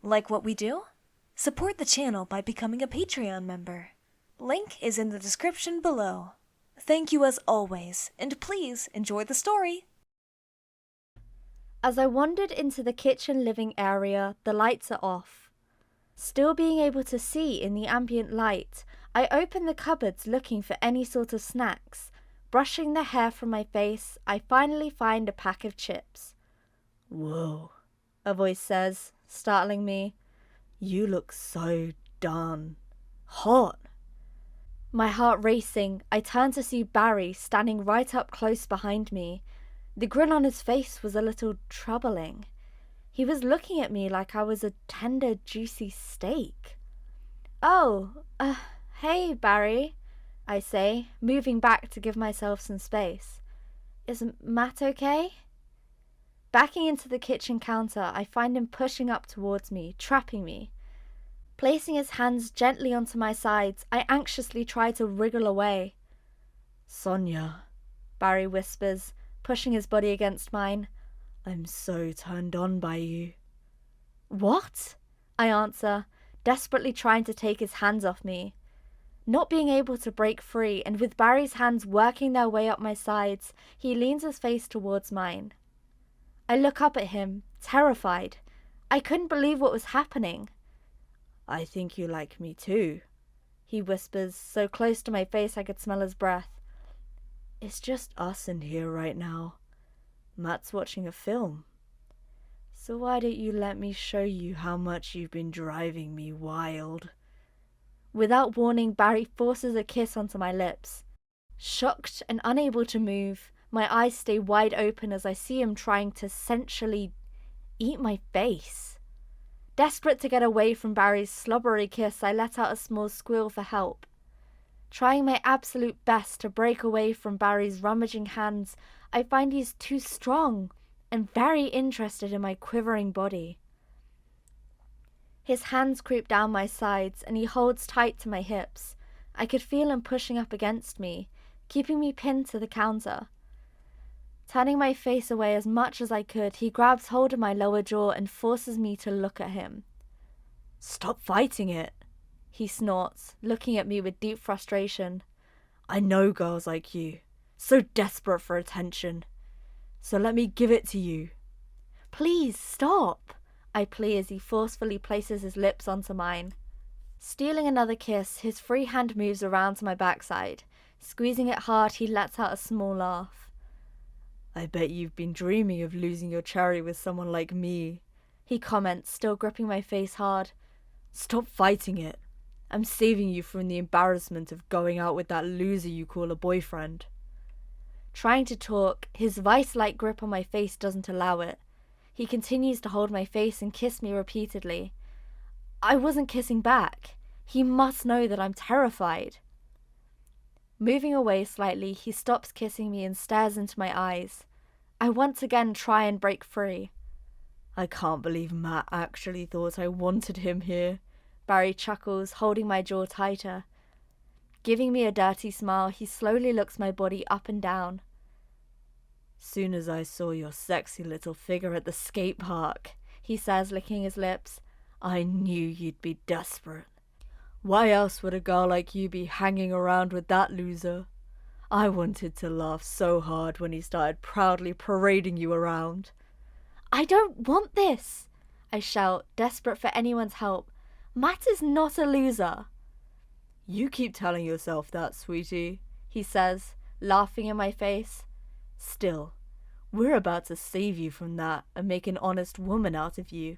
Like what we do? Support the channel by becoming a Patreon member. Link is in the description below. Thank you as always, and please enjoy the story! As I wandered into the kitchen living area, the lights are off. Still being able to see in the ambient light, I open the cupboards looking for any sort of snacks. Brushing the hair from my face, I finally find a pack of chips. "Whoa," a voice says, startling me. "You look so darn hot." My heart racing, I turn to see Barry standing right up close behind me. The grin on his face was a little troubling. He was looking at me like I was a tender, juicy steak. "Oh, hey, Barry," I say, moving back to give myself some space. "Is Matt okay?" Backing into the kitchen counter, I find him pushing up towards me, trapping me. Placing his hands gently onto my sides, I anxiously try to wriggle away. "Sonya," Barry whispers, pushing his body against mine. "I'm so turned on by you." "What?" I answer, desperately trying to take his hands off me. Not being able to break free, and with Barry's hands working their way up my sides, he leans his face towards mine. I look up at him, terrified. I couldn't believe what was happening. "I think you like me too," he whispers, so close to my face I could smell his breath. "It's just us in here right now. Matt's watching a film. So why don't you let me show you how much you've been driving me wild?" Without warning, Barry forces a kiss onto my lips. Shocked and unable to move, my eyes stay wide open as I see him trying to essentially eat my face. Desperate to get away from Barry's slobbery kiss, I let out a small squeal for help. Trying my absolute best to break away from Barry's rummaging hands, I find he's too strong and very interested in my quivering body. His hands creep down my sides and he holds tight to my hips. I could feel him pushing up against me, keeping me pinned to the counter. Turning my face away as much as I could, he grabs hold of my lower jaw and forces me to look at him. "Stop fighting it," he snorts, looking at me with deep frustration. "I know girls like you, so desperate for attention. So let me give it to you." "Please, stop," I plea as he forcefully places his lips onto mine. Stealing another kiss, his free hand moves around to my backside. Squeezing it hard, he lets out a small laugh. "I bet you've been dreaming of losing your cherry with someone like me," he comments, still gripping my face hard. "Stop fighting it. I'm saving you from the embarrassment of going out with that loser you call a boyfriend." Trying to talk, his vice-like grip on my face doesn't allow it. He continues to hold my face and kiss me repeatedly. I wasn't kissing back. He must know that I'm terrified. Moving away slightly, he stops kissing me and stares into my eyes. I once again try and break free. "I can't believe Matt actually thought I wanted him here," Barry chuckles, holding my jaw tighter. Giving me a dirty smile, he slowly looks my body up and down. "Soon as I saw your sexy little figure at the skate park," he says, licking his lips, "I knew you'd be desperate. Why else would a girl like you be hanging around with that loser? I wanted to laugh so hard when he started proudly parading you around." "I don't want this," I shout, desperate for anyone's help. "Matt is not a loser." "You keep telling yourself that, sweetie," he says, laughing in my face. "Still, we're about to save you from that and make an honest woman out of you."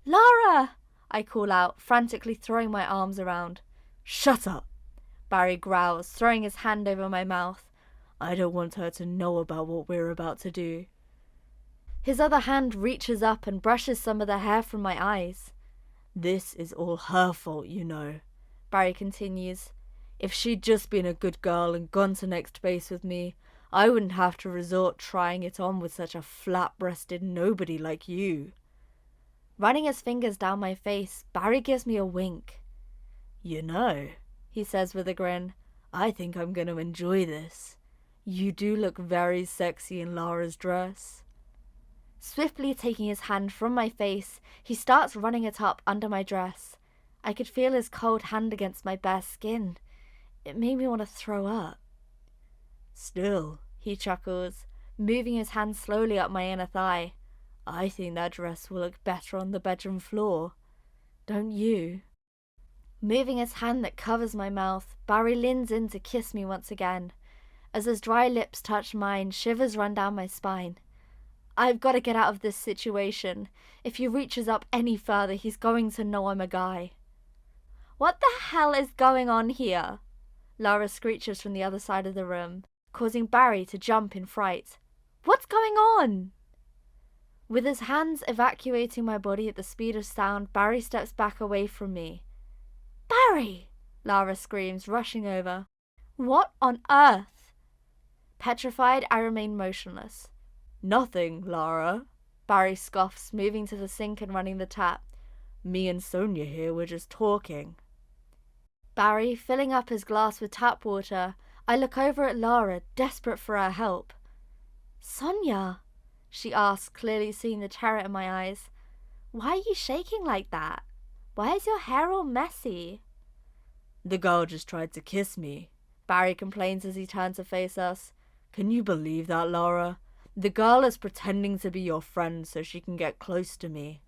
"Lara!" I call out, frantically throwing my arms around. "Shut up!" Barry growls, throwing his hand over my mouth. "I don't want her to know about what we're about to do." His other hand reaches up and brushes some of the hair from my eyes. "This is all her fault, you know," Barry continues. "If she'd just been a good girl and gone to next base with me, I wouldn't have to resort trying it on with such a flat-breasted nobody like you." Running his fingers down my face, Barry gives me a wink. You know, he says with a grin, I think I'm going to enjoy this. You do look very sexy in Lara's dress. Swiftly taking his hand from my face, he starts running it up under my dress. I could feel his cold hand against my bare skin. It made me want to throw up. Still, he chuckles, moving his hand slowly up my inner thigh. I think that dress will look better on the bedroom floor. Don't you? Moving his hand that covers my mouth, Barry leans in to kiss me once again. As his dry lips touch mine, shivers run down my spine. I've got to get out of this situation. If he reaches up any further, he's going to know I'm a guy. What the hell is going on here? Lara screeches from the other side of the room, causing Barry to jump in fright. What's going on? With his hands evacuating my body at the speed of sound, Barry steps back away from me. Barry! Lara screams, rushing over. What on earth? Petrified, I remain motionless. Nothing, Lara. Barry scoffs, moving to the sink and running the tap. Me and Sonya here were just talking. Barry, filling up his glass with tap water, I look over at Lara, desperate for her help. Sonya, she asks, clearly seeing the terror in my eyes. Why are you shaking like that? Why is your hair all messy? The girl just tried to kiss me, Barry complains as he turns to face us. Can you believe that, Lara? The girl is pretending to be your friend so she can get close to me.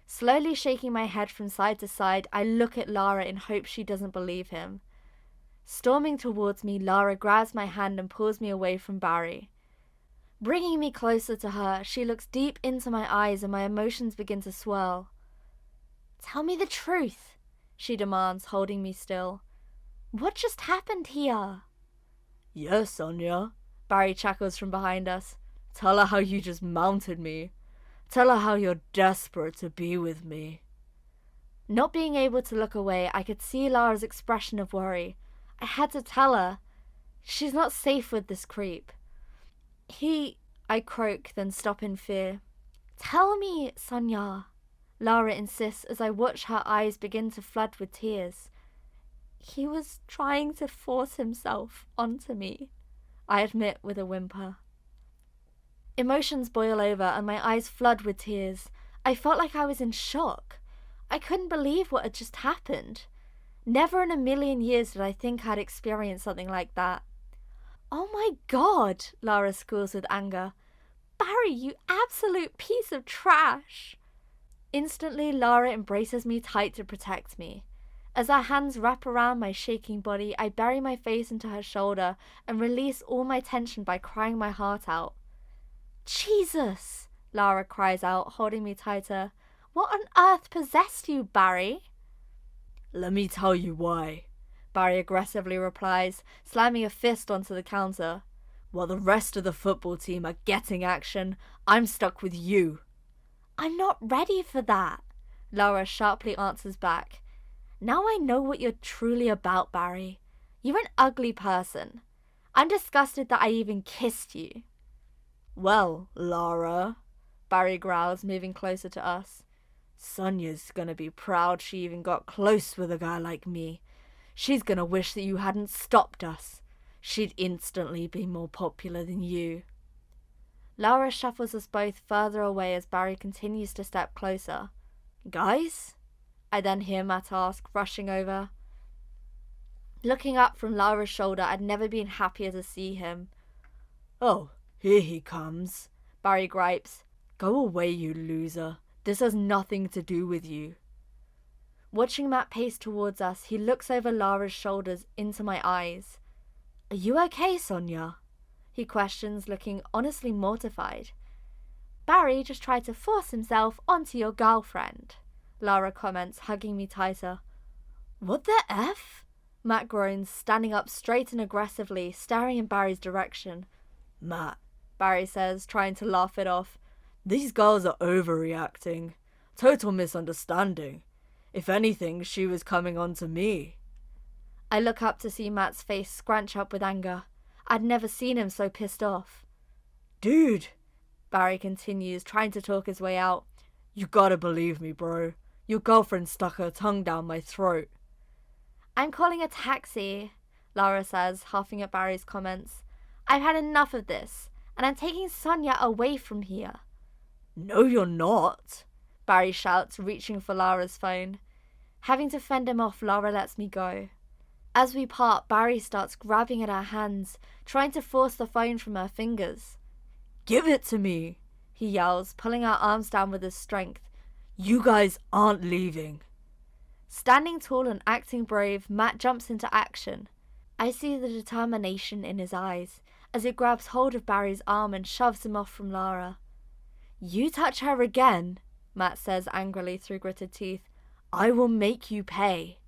Slowly shaking my head from side to side, I look at Lara in hope she doesn't believe him. Storming towards me, Lara grabs my hand and pulls me away from Barry. Bringing me closer to her, she looks deep into my eyes and my emotions begin to swirl. Tell me the truth, she demands, holding me still. What just happened here? Yes, Sonya, Barry chuckles from behind us. Tell her how you just mounted me. Tell her how you're desperate to be with me. Not being able to look away, I could see Lara's expression of worry. I had to tell her. She's not safe with this creep. I croak, then stop in fear. Tell me, Sonya, Lara insists as I watch her eyes begin to flood with tears. He was trying to force himself onto me, I admit with a whimper. Emotions boil over and my eyes flood with tears. I felt like I was in shock. I couldn't believe what had just happened. Never in a million years did I think I'd experienced something like that. Oh my God, Lara squeals with anger. Barry, you absolute piece of trash. Instantly, Lara embraces me tight to protect me. As her hands wrap around my shaking body, I bury my face into her shoulder and release all my tension by crying my heart out. Jesus, Lara cries out, holding me tighter. What on earth possessed you, Barry? Let me tell you why, Barry aggressively replies, slamming a fist onto the counter. While the rest of the football team are getting action, I'm stuck with you. I'm not ready for that, Lara sharply answers back. Now I know what you're truly about, Barry. You're an ugly person. I'm disgusted that I even kissed you. Well, Lara, Barry growls, moving closer to us. Sonya's gonna be proud she even got close with a guy like me. She's gonna wish that you hadn't stopped us. She'd instantly be more popular than you. Lara shuffles us both further away as Barry continues to step closer. Guys? I then hear Matt ask, rushing over. Looking up from Lara's shoulder, I'd never been happier to see him. Oh, here he comes, Barry gripes. Go away, you loser. This has nothing to do with you. Watching Matt pace towards us, he looks over Lara's shoulders into my eyes. Are you okay, Sonya? He questions, looking honestly mortified. Barry just tried to force himself onto your girlfriend, Lara comments, hugging me tighter. What the F? Matt groans, standing up straight and aggressively, staring in Barry's direction. Matt, Barry says, trying to laugh it off. These girls are overreacting. Total misunderstanding. If anything, she was coming on to me. I look up to see Matt's face scrunch up with anger. I'd never seen him so pissed off. Dude, Barry continues, trying to talk his way out. You gotta believe me, bro. Your girlfriend stuck her tongue down my throat. I'm calling a taxi, Lara says, huffing at Barry's comments. I've had enough of this, and I'm taking Sonya away from here. No, you're not, Barry shouts, reaching for Lara's phone. Having to fend him off, Lara lets me go. As we part, Barry starts grabbing at our hands, trying to force the phone from her fingers. Give it to me, he yells, pulling our arms down with his strength. You guys aren't leaving. Standing tall and acting brave, Matt jumps into action. I see the determination in his eyes as he grabs hold of Barry's arm and shoves him off from Lara. You touch her again, Matt says angrily through gritted teeth. I will make you pay.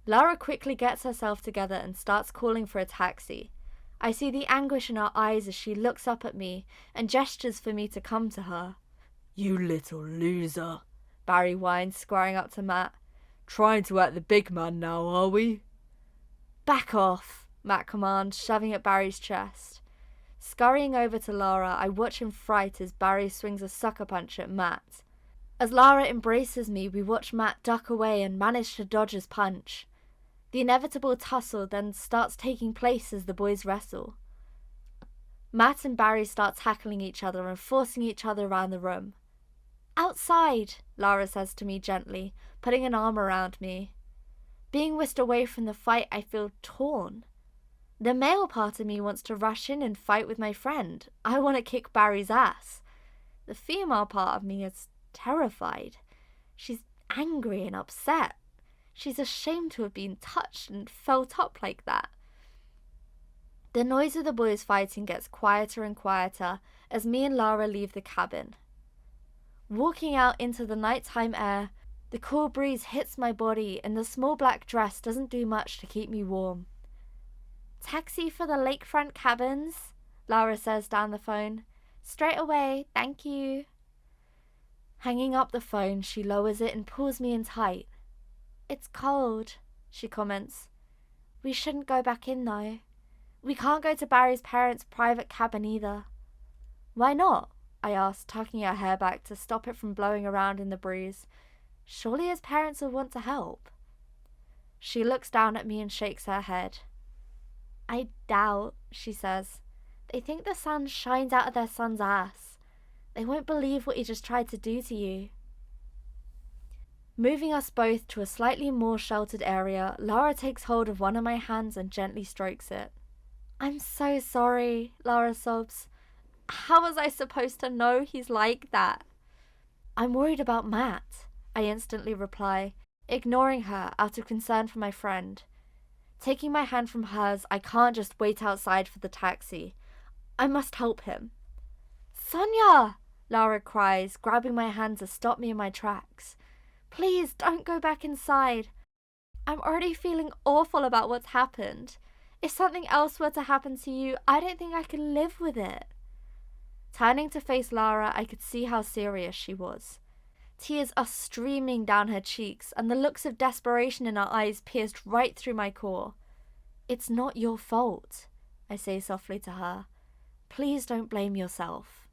Lara quickly gets herself together and starts calling for a taxi. I see the anguish in her eyes as she looks up at me and gestures for me to come to her. You little loser, Barry whines, squaring up to Matt. Trying to act the big man now, are we? Back off, Matt commands, shoving at Barry's chest. Scurrying over to Lara, I watch in fright as Barry swings a sucker punch at Matt. As Lara embraces me, we watch Matt duck away and manage to dodge his punch. The inevitable tussle then starts taking place as the boys wrestle. Matt and Barry start tackling each other and forcing each other around the room. Outside, Lara says to me gently, putting an arm around me. Being whisked away from the fight, I feel torn. The male part of me wants to rush in and fight with my friend. I want to kick Barry's ass. The female part of me is terrified. She's angry and upset. She's ashamed to have been touched and felt up like that. The noise of the boys fighting gets quieter and quieter as me and Lara leave the cabin. Walking out into the nighttime air, the cool breeze hits my body and the small black dress doesn't do much to keep me warm. Taxi for the lakefront cabins, Lara says down the phone. Straight away, thank you. Hanging up the phone, she lowers it and pulls me in tight. It's cold, she comments. We shouldn't go back in though. We can't go to Barry's parents' private cabin either. Why not? I asked, tucking her hair back to stop it from blowing around in the breeze. Surely his parents will want to help. She looks down at me and shakes her head. I doubt, she says. They think the sun shines out of their son's ass. They won't believe what he just tried to do to you. Moving us both to a slightly more sheltered area, Lara takes hold of one of my hands and gently strokes it. I'm so sorry, Lara sobs. How was I supposed to know he's like that? I'm worried about Matt, I instantly reply, ignoring her out of concern for my friend. Taking my hand from hers, I can't just wait outside for the taxi. I must help him. Sonya! Lara cries, grabbing my hand to stop me in my tracks. Please don't go back inside. I'm already feeling awful about what's happened. If something else were to happen to you, I don't think I can live with it. Turning to face Lara, I could see how serious she was. Tears are streaming down her cheeks, and the looks of desperation in her eyes pierced right through my core. It's not your fault, I say softly to her. Please don't blame yourself.